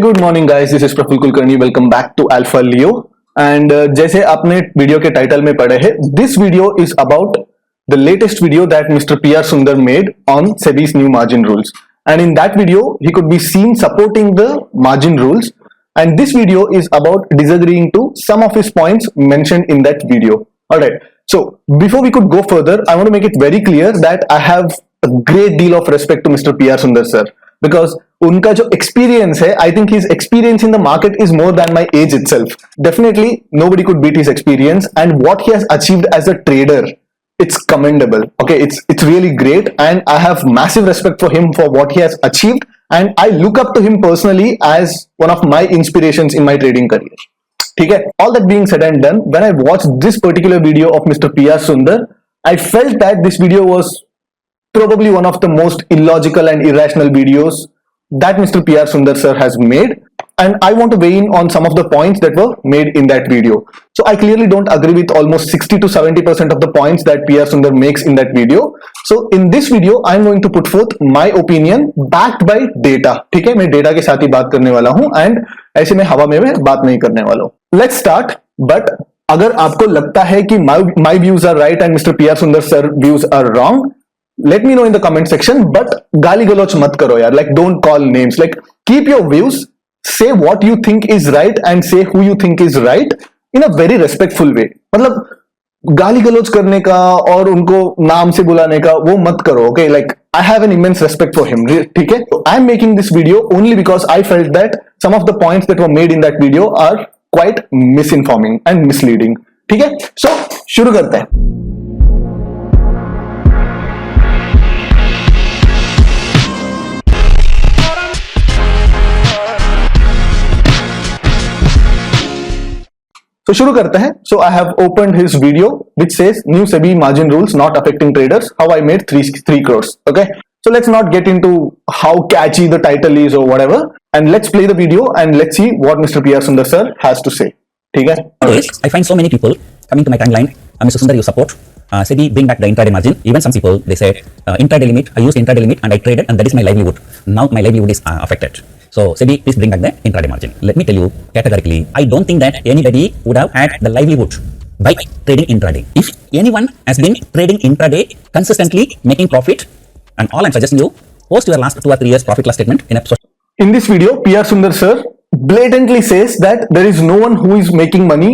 Good morning guys, this is Praful Kulkarni. Welcome back to Alpha Leo. And जैसे आपने video के title में पढ़े हैं, this video is about the latest video that mister P R Sundar made on SEBI's new margin rules. And in that video, he could be seen supporting the margin rules. And this video is about disagreeing to some of his points mentioned in that video. Alright, so before we could go further, I want to make it very clear that I have a great deal of respect to Mr. P.R. Sundar sir. Because उनका जो experience है, I think his experience in the market is more than my age itself. Definitely, nobody could beat his experience, and what he has achieved as a trader, it's commendable. Okay, it's really great, and I have massive respect for him for what he has achieved, and I look up to him personally as one of my inspirations in my trading career. ठीक है? All that being said and done, when I watched this particular video of Mr. P.R. Sundar, I felt that this video was probably one of the most illogical and irrational videos that Mr. P.R. Sundar sir has made, and I want to weigh in on some of the points that were made in that video. So I clearly don't agree with almost 60 to 70% of the points that P.R. Sundar makes in that video. So in this video, I'm going to put forth my opinion backed by data. ठीक है, मैं data के साथ ही बात करने वाला हूं, and ऐसे में हवा में बात नहीं करने वाला हूं. Let's start. But अगर आपको लगता है कि my views are right and Mr. P.R. Sundar sir views are wrong, let me know in the comment section. But गाली गलौच मत करो यार, like don't call names, like keep your views, say what you think is right and say who you think is right in a very respectful way. मतलब गाली गलौच करने का और उनको नाम से बुलाने का वो मत करो. Okay, like I have an immense respect for him. ठीक है, I am making this video only because I felt that some of the points that were made in that video are quite misinforming and misleading. ठीक है, so शुरू करते हैं. So शुरू करते हैं. So I have opened his video which says new SEBI margin rules not affecting traders, how I made 3 crores. Okay, so let's not get into how catchy the title is or whatever, and let's play the video and let's see what Mr. P.R. Sundar sir has to say. ठीक है? I find so many people coming to my timeline, Mr. Sundar, you support SEBI bring back the intraday margin. Even some people, they said intraday limit, I used intraday limit and I traded and that is my livelihood. Now my livelihood is affected. So SEBI, please bring back the intraday margin. Let me tell you categorically, I don't think that anybody would have had the livelihood by trading intraday. If anyone has been trading intraday consistently making profit, and all I'm suggesting you, post your last 2 or 3 years profit loss statement in episode. In this video, P.R. Sundar sir blatantly says that there is no one who is making money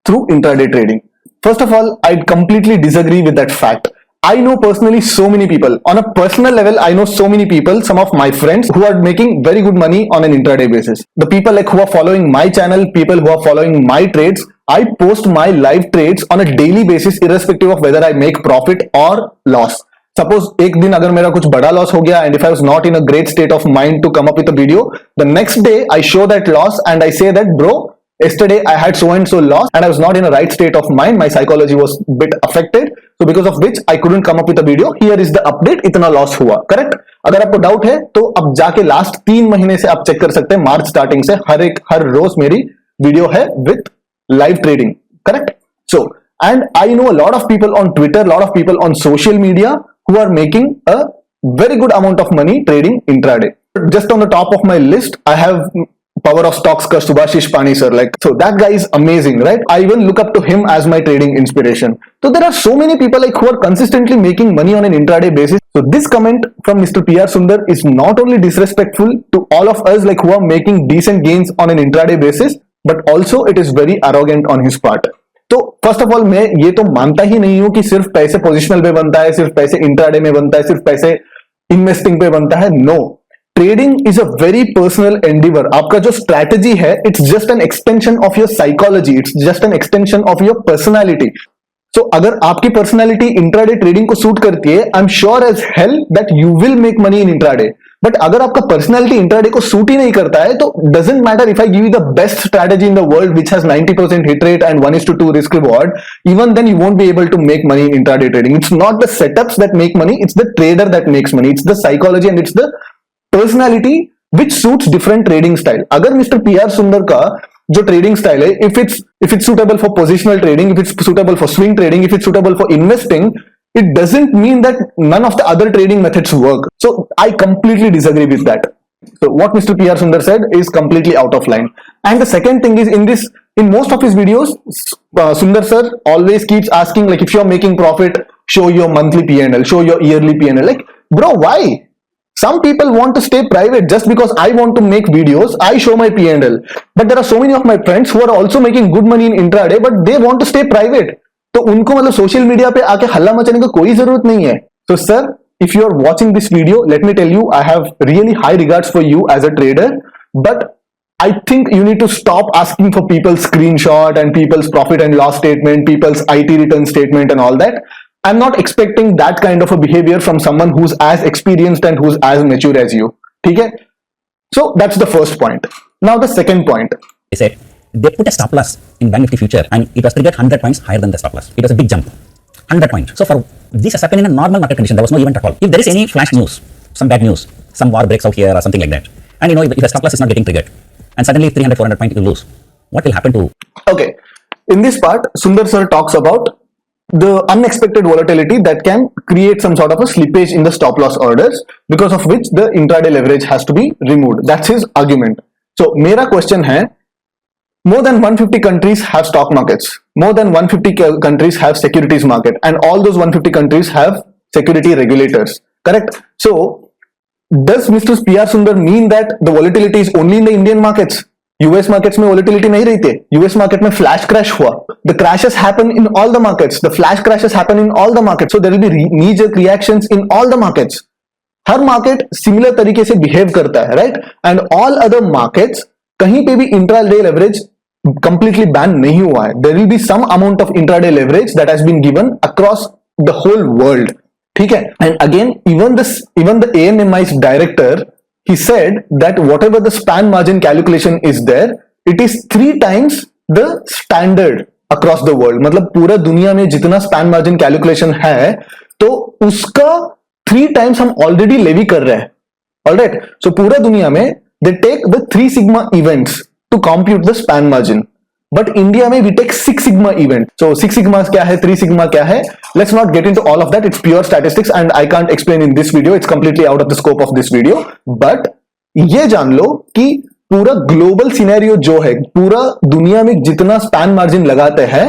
through intraday trading. First of all, I completely disagree with that fact. I know personally so many people. On a personal level, I know so many people, some of my friends who are making very good money on an intraday basis. The people like who are following my channel, people who are following my trades, I post my live trades on a daily basis irrespective of whether I make profit or loss. Suppose एक दिन अगर मेरा कुछ बड़ा loss हो गया and if I was not in a great state of mind to come up with a video, the next day I show that loss and I say that bro, yesterday I had so and so loss and I was not in a right state of mind, my psychology was a bit affected, so because of which I couldn't come up with a video. Here is the update, इतना loss हुआ. Correct? अगर आपको doubt है तो अब जाके last 3 महीने से आप चेक कर सकते हैं. मार्च स्टार्टिंग से हर रोज मेरी वीडियो है with live trading. Correct? So and I know a lot of people on Twitter, lot of people on social media who are making a very good amount of money trading intraday. Just on the top of my list, I have Power of Stocks ka Subhashish Pani sir. Like, so that guy is amazing, right? I even look up to him as my trading inspiration. So there are so many people like who are consistently making money on an intraday basis. So this comment from Mr. P.R. Sundar is not only disrespectful to all of us like who are making decent gains on an intraday basis, but also it is very arrogant on his part. तो first of all मैं ये तो मानता ही नहीं हूं कि सिर्फ पैसे पोजिशनल पे बनता है, सिर्फ पैसे इंट्राडे में बनता है, सिर्फ पैसे इन्वेस्टिंग पे बनता है. No, trading is a very personal endeavour. आपका जो स्ट्रैटेजी है, it's just an extension of your psychology, it's just an extension of your personality. So अगर आपकी पर्सनैलिटी इंट्राडे ट्रेडिंग को सूट करती है, I am sure as hell that you will make money in intraday. But अगर आपका personality intraday को suit ही नहीं करता है, तो doesn't matter if I give you the best strategy in the world which has 90% hit rate and 1:2 risk reward, even then you won't be able to make money in intraday trading. It's not the setups that make money, it's the trader that makes money. It's the psychology and it's the personality which suits different trading style. अगर mister PR. सुंदर का जो trading style है, if it's suitable for positional trading, if it's suitable for swing trading, if it's suitable for investing, it doesn't mean that none of the other trading methods work. So I completely disagree with that. So what Mr. PR Sundar said is completely out of line. And the second thing is, in most of his videos, Sundar sir always keeps asking, like, if you're making profit, show your monthly P&L, show your yearly P&L. Like, bro, why? Some people want to stay private. Just because I want to make videos, I show my P&L. But there are so many of my friends who are also making good money in intraday, but they want to stay private. तो उनको मतलब social media पे आके हल्ला मचाने का कोई जरूरत नहीं है. So sir, if you are watching this video, let me tell you, I have really high regards for you as a trader, but I think you need to stop asking for people's screenshot and people's profit and loss statement, people's IT return statement and all that. I'm not expecting that kind of a behavior from someone who's as experienced and who's as mature as you. Okay? So that's the first point. Now the second point. They said they put a stop loss in Bank Nifty future and it was triggered 100 points higher than the stop loss. It was a big jump. 100 points. So for this has happened in a normal market condition. There was no event at all. If there is any flash news, some bad news, some war breaks out here or something like that, and if the stop loss is not getting triggered, and suddenly 300, 400 points you lose, what will happen to? Okay. In this part, Sundar sir talks about the unexpected volatility that can create some sort of a slippage in the stop loss orders, because of which the intraday leverage has to be removed. That's his argument. So, mera question hai, more than 150 countries have stock markets. More than 150 countries have securities market, and all those 150 countries have security regulators. Correct? So, does Mr. PR Sundar mean that the volatility is only in the Indian markets? US markets में volatility नहीं रहती है. US market में flash crash हुआ. The crashes happen in all the markets. The flash crashes happen in all the markets. So there will be knee-jerk reactions in all the markets. Her market similar तरीके से behave करता है, right? And all other markets कहीं पे भी intraday leverage completely ban नहीं हुआ है. There will be some amount of intraday leverage that has been given across the whole world. ठीक है? And again, even the ANMI's director, he said that whatever the span margin calculation is there, it is 3 times the standard across the world. मतलब पूरा दुनिया में जितना span margin calculation है, तो उसका 3 times हम already levy कर रहे हैं. Alright? So पूरा दुनिया में they take the 3 sigma events to compute the span margin. But India में we take 6 sigma event. So 6 sigma क्या है, 3 sigma क्या है? Let's not get into all of that. It's pure statistics and I can't explain in this video. It's completely out of the scope of this video. But ये जान लो कि पूरा global scenario जो है, पूरा दुनिया में जितना स्पैन मार्जिन लगाते हैं,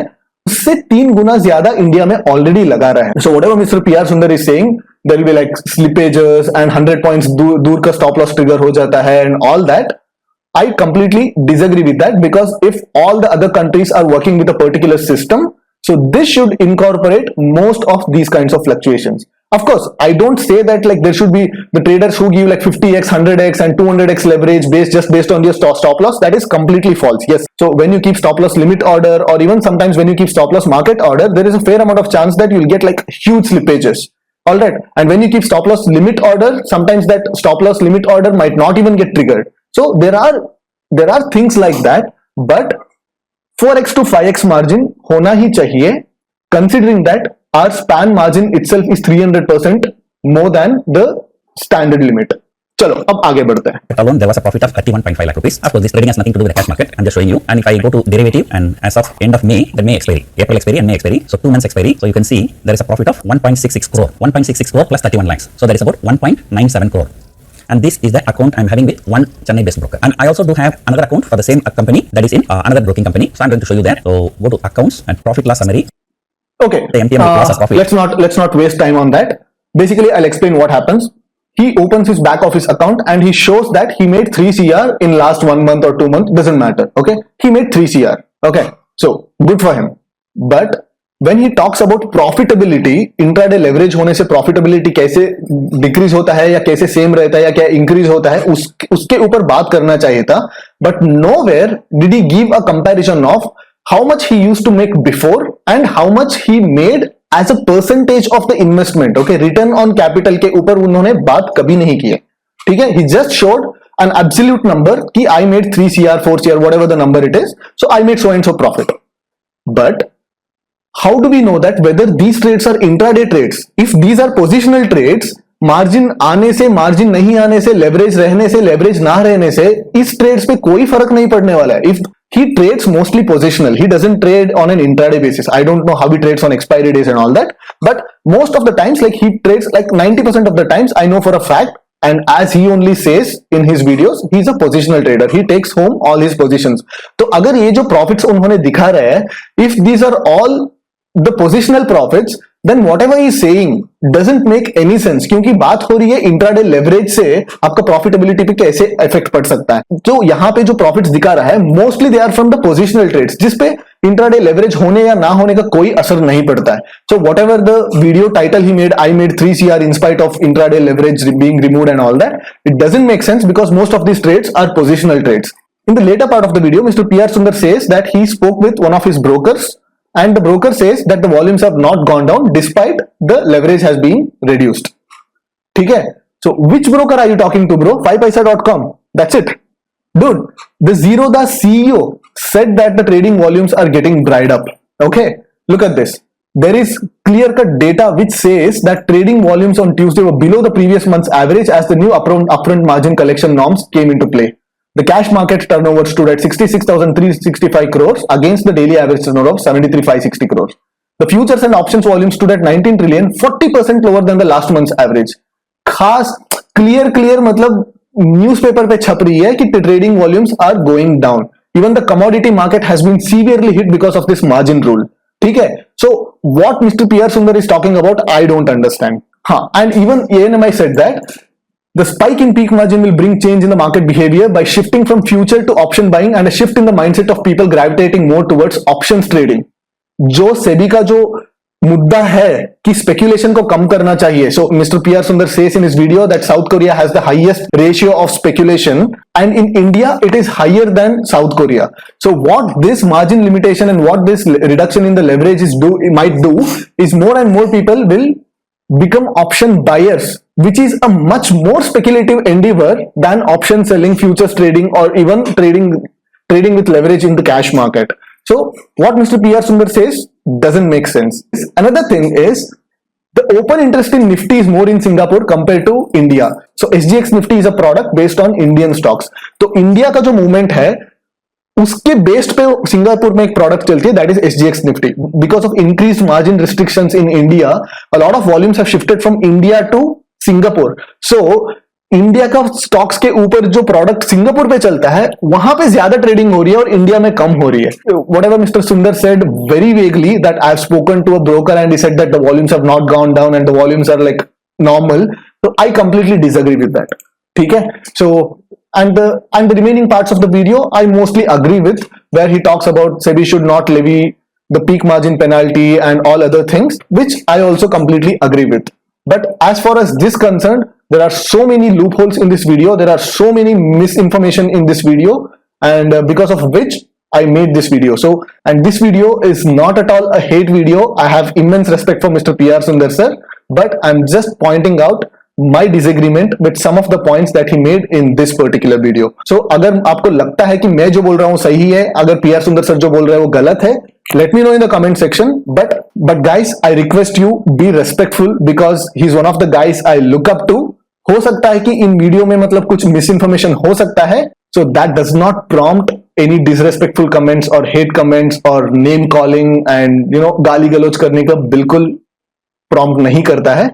उससे 3 गुना ज्यादा इंडिया में ऑलरेडी लगा रहा है. So whatever Mr. PR Sundar is saying, there will be like slippages and 100 points दूर का stop loss trigger हो जाता है and all that. I completely disagree with that, because if all the other countries are working with a particular system, so this should incorporate most of these kinds of fluctuations. Of course, I don't say that like there should be the traders who give like 50x, 100x and 200x leverage based on your stop loss. That is completely false. Yes. So when you keep stop loss limit order, or even sometimes when you keep stop loss market order, there is a fair amount of chance that you'll get like huge slippages. All right. And when you keep stop loss limit order, sometimes that stop loss limit order might not even get triggered. So there are things like that, but 4x to 5x margin होना ही चाहिए, considering that our span margin itself is 300% more than the standard limit. चलो अब आगे बढ़ते हैं. Alone there was a profit of 31.5 lakh rupees. Of course, this trading has nothing to do with the cash market. I'm just showing you. And if I go to derivative, and as of end of May, the May expiry, April expiry and May expiry, so 2 months expiry. So you can see there is a profit of 1.66 crore. 1.66 crore plus 31 lakhs. So that is about 1.97 crore. And this is the account I'm having with one Chennai based broker. And I also do have another account for the same company that is in another broking company. So I'm going to show you that. So go to accounts and profit loss summary. Okay. The MTM loss as profit. Let's not waste time on that. Basically, I'll explain what happens. He opens his back office account and he shows that he made 3 CR in last 1 month or 2 months. Doesn't matter. Okay. He made 3 CR. Okay. So good for him. But when he talks about profitability, intraday leverage होने से profitability कैसे decrease होता है या कैसे same रहता है या क्या increase होता है, उसके ऊपर बात करना चाहिए था. But nowhere did he give a comparison of how much he used to make before and how much he made as a percentage of the investment. Okay, return on capital के ऊपर उन्होंने बात कभी नहीं की है. ठीक है, he just showed an absolute number कि I made 3 CR, 4 CR, whatever the number it is. So I made so and so profit. But how do we know that whether these trades are intraday trades? If these are positional trades, margin आने से, margin नहीं आने से, leverage रहने से, leverage ना रहने से, इस ट्रेड्स पे कोई फर्क नहीं पड़ने वाला है. If he trades mostly positional, he doesn't trade on an intraday basis. I don't know how he trades on expiry days and all that, but most of the times, like he trades like 90% of the times, I know for a fact and as he only says in his videos, he is a positional trader. He takes home all his positions. तो अगर ये जो profits उन्होंने दिखा रहे हैं, if these are all the positional profits, then whatever he is saying doesn't make any sense, क्योंकि बात हो रही है इंट्राडे लेवरेज से आपका प्रॉफिटेबिलिटी पे कैसे इफेक्ट पड़ सकता है. जो यहाँ पे जो प्रॉफिट्स दिखा रहा है, mostly they are from the positional trades, जिसपे इंट्राडे लेवरेज होने या ना होने का कोई असर नहीं पड़ता है. So what ever the video title he made, I made 3 CR in spite of intraday leverage being removed and all that, it doesn't make sense because most of these trades are positional trades. In the later part of the video, Mr. PR Sundar says that he spoke with one of his brokers, and the broker says that the volumes have not gone down despite the leverage has been reduced. ठीक है? So which broker are you talking to, bro? 5paisa.com. That's it. Dude, the Zerodha CEO said that the trading volumes are getting dried up. Okay? Look at this. There is clear-cut data which says that trading volumes on Tuesday were below the previous month's average as the new upfront margin collection norms came into play. The cash market turnover stood at 66,365 crores against the daily average turnover of 73,560 crores. The futures and options volume stood at 19 trillion, 40% lower than the last month's average. खास clear मतलब newspaper पे छप रही है कि trading volumes are going down. Even the commodity market has been severely hit because of this margin rule. ठीक है? So what Mr. PR Sundar is talking about, I don't understand. हाँ, and even ANMI said that the spike in peak margin will bring change in the market behavior by shifting from future to option buying and a shift in the mindset of people gravitating more towards options trading. जो सेबी का जो मुद्दा है कि speculation को कम करना चाहिए. So Mr. PR Sundar says in his video that South Korea has the highest ratio of speculation and in India it is higher than South Korea. So what this margin limitation and what this reduction in the leverage might do is more and more people will become option buyers, which is a much more speculative endeavor than option selling, futures trading, or even trading with leverage in the cash market. So what Mr. PR Sundar says doesn't make sense. Another thing is the open interest in Nifty is more in Singapore compared to India. So SGX Nifty is a product based on Indian stocks. तो India का जो movement है उसके based पे Singapore में एक product चलती है, that is SGX Nifty. Because of increased margin restrictions in India, a lot of volumes have shifted from India to Singapore. So India का स्टॉक्स के ऊपर जो प्रोडक्ट सिंगापुर पे चलता है वहां पे ज्यादा ट्रेडिंग हो रही है और इंडिया में कम हो रही है. Whatever mister Sundar said very vaguely that I have spoken to a broker and he said that the volumes have not gone down and the volumes are like normal. So I completely disagree with that. ठीक है? So and the remaining parts of the video I mostly agree with, where he talks about SEBI should not levy the peak margin penalty and all other things, which I also completely agree with. But as far as this concerned, there are so many loopholes in this video, there are so many misinformation in this video, and because of which I made this video. So, and this video is not at all a hate video. I have immense respect for Mr. PR Sundar sir, but I'm just pointing out my disagreement with some of the points that he made in this particular video. So अगर आपको लगता है कि मैं जो बोल रहा हूँ सही है, अगर PR सुंदर सर जो बोल रहे हैं वो गलत है, let me know in the comment section. But guys, I request you be respectful because he's one of the guys I look up to. हो सकता है कि इन वीडियो में मतलब कुछ मिसइंफॉर्मेशन हो सकता है, so that does not prompt any disrespectful comments or hate comments or name calling and गाली गलौज करने का बिल्कुल prompt नहीं करता है.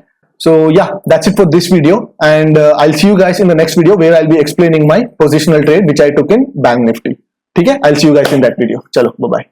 So yeah, that's it for this video, and I'll see you guys in the next video where I'll be explaining my positional trade which I took in Bank Nifty. ठीक है? I'll see you guys in that video. चलो, bye bye.